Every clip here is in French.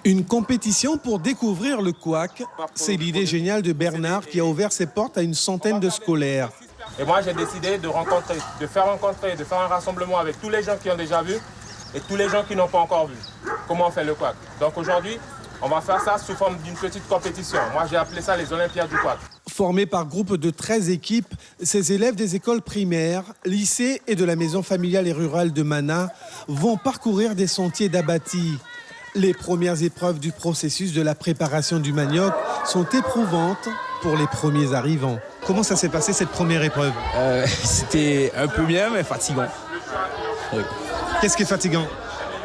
Une compétition pour découvrir le couac, c'est l'idée géniale de Bernard qui a ouvert ses portes à une centaine de scolaires. Et moi j'ai décidé de faire un rassemblement avec tous les gens qui ont déjà vu et tous les gens qui n'ont pas encore vu comment on fait le couac. Donc aujourd'hui, on va faire ça sous forme d'une petite compétition. Moi j'ai appelé ça les Olympiades du couac. Formés par groupe de 13 équipes, ces élèves des écoles primaires, lycées et de la maison familiale et rurale de Mana vont parcourir des sentiers d'Abati. Les premières épreuves du processus de la préparation du manioc sont éprouvantes pour les premiers arrivants. Comment ça s'est passé cette première épreuve ? C'était un peu bien, mais fatigant. Oui. Qu'est-ce qui est fatigant ?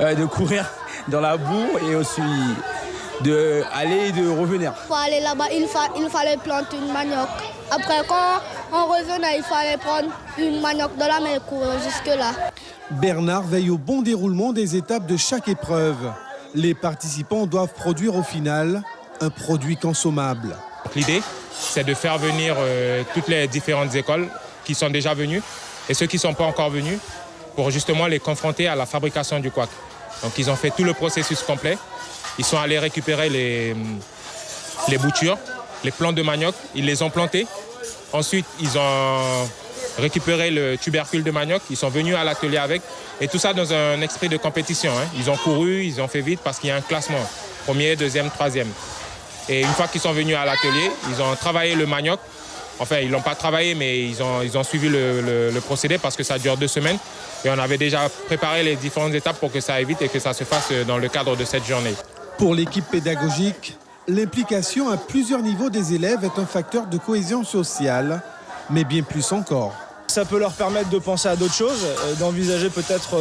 De courir dans la boue et aussi d'aller et de revenir. Pour aller là-bas, il fallait planter une manioc. Après, quand on revenait, il fallait prendre une manioc dans la main et courir jusque-là. Bernard veille au bon déroulement des étapes de chaque épreuve. Les participants doivent produire au final un produit consommable. L'idée, c'est de faire venir toutes les différentes écoles qui sont déjà venues et ceux qui ne sont pas encore venus pour justement les confronter à la fabrication du couac. Donc ils ont fait tout le processus complet. Ils sont allés récupérer les boutures, les plants de manioc, ils les ont plantés. Ensuite, ils ont récupéré le tubercule de manioc, ils sont venus à l'atelier avec. Et tout ça dans un esprit de compétition. Ils ont couru, ils ont fait vite parce qu'il y a un classement. Premier, deuxième, troisième. Et une fois qu'ils sont venus à l'atelier, ils ont travaillé le manioc. Enfin, ils ne l'ont pas travaillé, mais ils ont suivi le procédé parce que ça dure 2 semaines. Et on avait déjà préparé les différentes étapes pour que ça aille vite et que ça se fasse dans le cadre de cette journée. Pour l'équipe pédagogique, l'implication à plusieurs niveaux des élèves est un facteur de cohésion sociale, mais bien plus encore. Ça peut leur permettre de penser à d'autres choses, d'envisager peut-être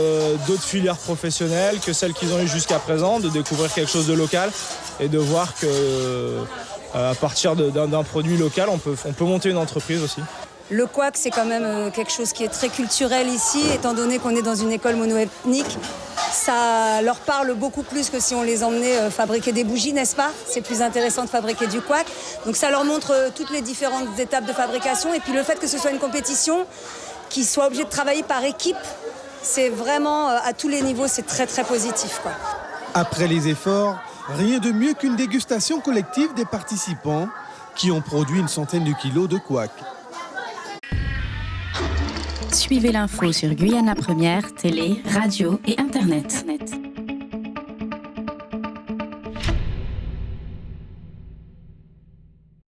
d'autres filières professionnelles que celles qu'ils ont eues jusqu'à présent, de découvrir quelque chose de local et de voir qu'à partir d'un produit local, on peut monter une entreprise aussi. Le couac, c'est quand même quelque chose qui est très culturel ici, étant donné qu'on est dans une école mono-ethnique. Ça leur parle beaucoup plus que si on les emmenait fabriquer des bougies, n'est-ce pas ? C'est plus intéressant de fabriquer du couac. Donc ça leur montre toutes les différentes étapes de fabrication. Et puis le fait que ce soit une compétition, qu'ils soient obligés de travailler par équipe, c'est vraiment, à tous les niveaux, c'est très très positif, quoi. Après les efforts, rien de mieux qu'une dégustation collective des participants qui ont produit une centaine de kilos de couac. Suivez l'info sur Guyana Première, télé, radio et Internet.